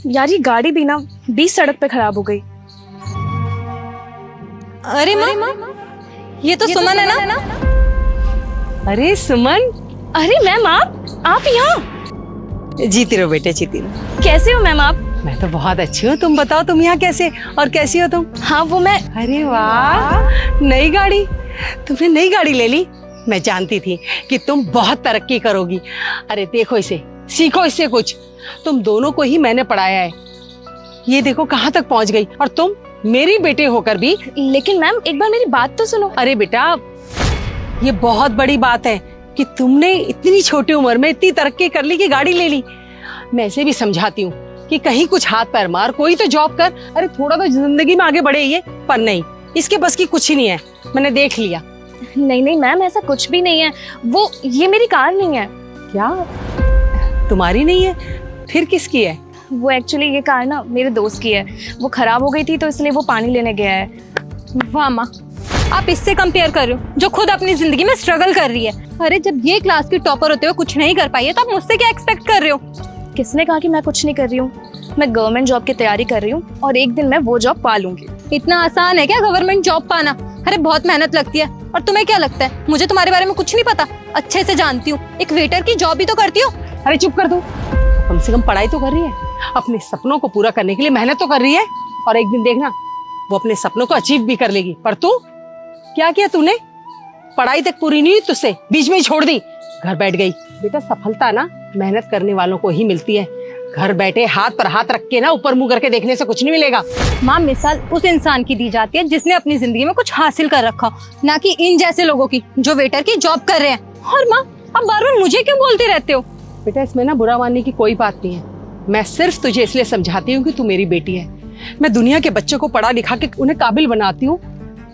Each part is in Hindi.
यार ये गाड़ी भी ना 20 सड़क पे खराब हो गई। अरे माँ, ये तो सुमन है ना? अरे सुमन, अरे मैम आप यहाँ जीती रहो बेटे, जीती रहो। कैसे हो मैम आप? मैं तो बहुत अच्छी हूँ, तुम बताओ तुम यहाँ कैसे और कैसी हो तुम? हाँ वो मैं। अरे वाह, नई गाड़ी, तुमने नई गाड़ी ले ली। मैं जानती थी कि तुम बहुत तरक्की करोगी। अरे देखो इसे, सीखो इससे कुछ। तुम दोनों को ही मैंने पढ़ाया है, ये देखो कहाँ तक पहुँच गई, और तुम मेरी बेटे होकर भी। लेकिन मैम एक बार मेरी बात तो सुनो। अरे बेटा, ये बहुत बड़ी बात है कि तुमने इतनी छोटी उम्र में इतनी तरक्की कर ली कि गाड़ी ले ली। मैं इसे भी समझाती हूँ कि कहीं कुछ हाथ पैर मार, कोई तो जॉब कर। अरे थोड़ा तो जिंदगी में आगे बढ़े ये, पर नहीं, इसके बस की कुछ ही नहीं है, मैंने देख लिया। नहीं मैम, ऐसा कुछ भी नहीं है। वो ये मेरी कार नहीं है। क्या तुम्हारी नहीं है? फिर किसकी है? वो एक्चुअली ये कार ना मेरे दोस्त की है। वो खराब हो गई थी तो इसलिए वो पानी लेने गया है। वाह माँ, आप इससे कंपेयर कर रहे हो जो खुद अपनी जिंदगी में स्ट्रगल कर रही है। अरे जब ये क्लास की टॉपर होते हुए कुछ नहीं कर पाई है तो आप मुझसे क्या एक्सपेक्ट कर रहे हो? किसने कहा कि मैं कुछ नहीं कर रही हूँ? मैं गवर्नमेंट जॉब की तैयारी कर रही हूँ और एक दिन मैं वो जॉब पा लूंगी। इतना आसान है क्या गवर्नमेंट जॉब पाना? अरे बहुत मेहनत लगती है। और तुम्हें क्या लगता है मुझे तुम्हारे बारे में कुछ नहीं पता? अच्छे से जानती हूँ, एक वेटर की जॉब भी तो करती हो। अरे चुप कर दो, कम से कम पढ़ाई तो कर रही है, अपने सपनों को पूरा करने के लिए मेहनत तो कर रही है, और एक दिन देखना वो अपने सपनों को अचीव भी कर लेगी। पर तू क्या किया तूने? पढ़ाई तक पूरी नहीं हुई तुझसे, बीच में ही छोड़ दी, घर बैठ गई। बेटा सफलता ना मेहनत करने वालों को ही मिलती है। घर बैठे हाथ पर हाथ रख के ना ऊपर मुंह करके देखने से कुछ नहीं मिलेगा। माँ, मिसाल उस इंसान की दी जाती है जिसने अपनी जिंदगी में कुछ हासिल कर रखा, ना कि इन जैसे लोगों की जो वेटर की जॉब कर रहे हैं। और माँ, आप बार बार मुझे क्यों बोलते रहते हो? बेटा इसमें ना बुरा मानने की कोई बात नहीं है। मैं सिर्फ तुझे इसलिए समझाती हूँ कि तू मेरी बेटी है। मैं दुनिया के बच्चों को पढ़ा लिखा के उन्हें काबिल बनाती हूँ,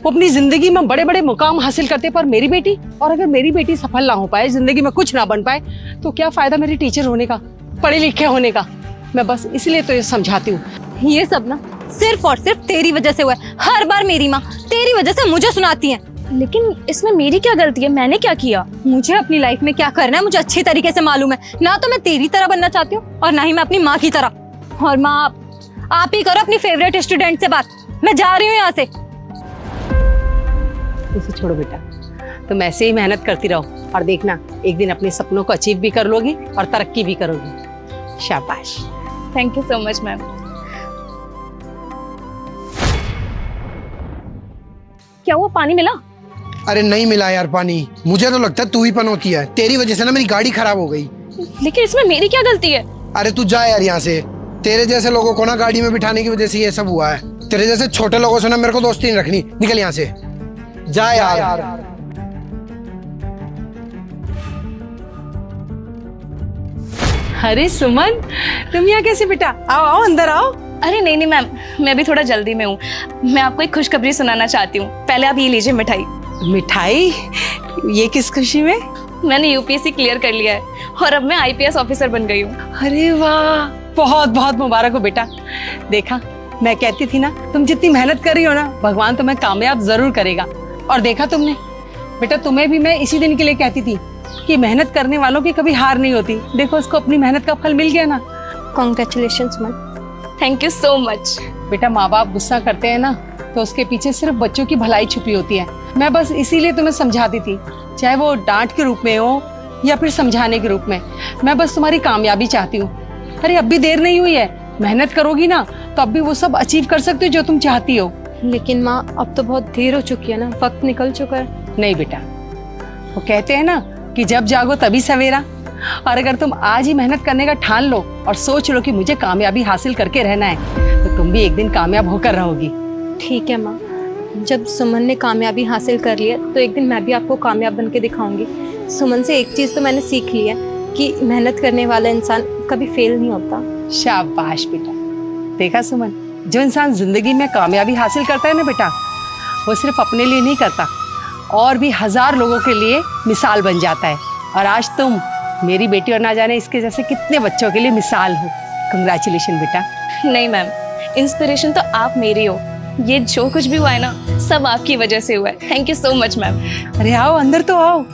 वो अपनी जिंदगी में बड़े बड़े मुकाम हासिल करते, पर मेरी बेटी, और अगर मेरी बेटी सफल ना हो पाए, जिंदगी में कुछ ना बन पाए, तो क्या फायदा मेरी टीचर होने का, पढ़े लिखे होने का? मैं बस इसलिए तो ये समझाती हूँ। ये सब ना सिर्फ और सिर्फ तेरी वजह से हुआ है। हर बार मेरी माँ तेरी वजह से मुझे सुनाती है। लेकिन इसमें मेरी क्या गलती है? मैंने क्या किया? मुझे अपनी लाइफ में क्या करना है मुझे अच्छी तरीके से मालूम है। ना तो मैं तेरी तरह बनना चाहती हूँ और ना ही मैं अपनी माँ की तरह। और माँ, आप ही करो अपनी फेवरेट स्टूडेंट से बात। मैं जा रही हूँ यहाँ से। इसे छोड़ो बेटा, तुम ऐसे ही मेहनत करती रहो, और देखना एक दिन अपने सपनों को अचीव भी कर लोगी और तरक्की भी करोगी। शाबाश। Thank you so much ma'am. क्या हुआ, पानी मिला? अरे नहीं मिला यार पानी। मुझे तो लगता है तू ही पनौती है, तेरी वजह से ना मेरी गाड़ी खराब हो गई। लेकिन इसमें मेरी क्या गलती है? अरे तू जा यार यहाँ से। तेरे जैसे लोगों को ना गाड़ी में बिठाने की वजह से ये सब हुआ है। तेरे जैसे छोटे लोगों से ना मेरे को दोस्ती नहीं रखनी। निकल यहाँ से, जा यार। अरे सुमन, तुम यहाँ कैसे बेटा? आओ आओ, अंदर आओ। अरे नहीं मैम, मैं भी थोड़ा जल्दी में हूँ। मैं आपको एक खुशखबरी सुनाना चाहती हूँ। पहले आप ये लीजिए मिठाई। मिठाई? ये किस खुशी में? मैंने यूपीएससी क्लियर कर लिया है और अब मैं आईपीएस ऑफिसर बन गई हूँ। अरे वाह, बहुत बहुत मुबारक हो बेटा। देखा, मैं कहती थी ना, तुम जितनी मेहनत कर रही हो ना, भगवान तुम्हें कामयाब जरूर करेगा। और देखा तुमने बेटा, तुम्हें भी मैं इसी दिन के लिए कहती थी कि मेहनत करने वालों की कभी हार नहीं होती। देखो उसको अपनी मेहनत का फल मिल गया ना। Congratulations ma'am. Thank you so much. बेटा माँ बाप गुस्सा करते हैं ना, तो उसके पीछे सिर्फ बच्चों की भलाई छुपी होती है। मैं बस इसीलिए तुम्हें समझाती थी, चाहे वो डांट के रूप में हो या फिर समझाने के रूप में। मैं बस तुम्हारी कामयाबी चाहती हूँ। अरे अब भी देर नहीं हुई है, मेहनत करोगी ना तो अब भी वो सब अचीव कर सकते हो जो तुम चाहती हो। लेकिन माँ, अब तो बहुत देर हो चुकी है ना, वक्त निकल चुका है। नहीं बेटा, वो कहते हैं ना कि जब जागो तभी सवेरा। और अगर तुम आज ही मेहनत करने का ठान लो और सोच लो कि मुझे कामयाबी हासिल करके रहना है, तो तुम भी एक दिन कामयाब होकर रहोगी। ठीक है माँ, जब सुमन ने कामयाबी हासिल कर ली है तो एक दिन मैं भी आपको कामयाब बन के दिखाऊंगी। सुमन से एक चीज़ तो मैंने सीख ली है कि मेहनत करने वाला इंसान कभी फेल नहीं होता। शाबाश बेटा। देखा सुमन, जो इंसान जिंदगी में कामयाबी हासिल करता है ना बेटा, वो सिर्फ अपने लिए नहीं करता, और भी 1000 लोगों के लिए मिसाल बन जाता है। और आज तुम मेरी बेटी और ना जाने इसके जैसे कितने बच्चों के लिए मिसाल हो। कंग्रेचुलेशन बेटा। नहीं मैम, इंस्पिरेशन तो आप मेरी हो। ये जो कुछ भी हुआ है ना, सब आपकी वजह से हुआ है। Thank you so much ma'am. अरे आओ, अंदर तो आओ।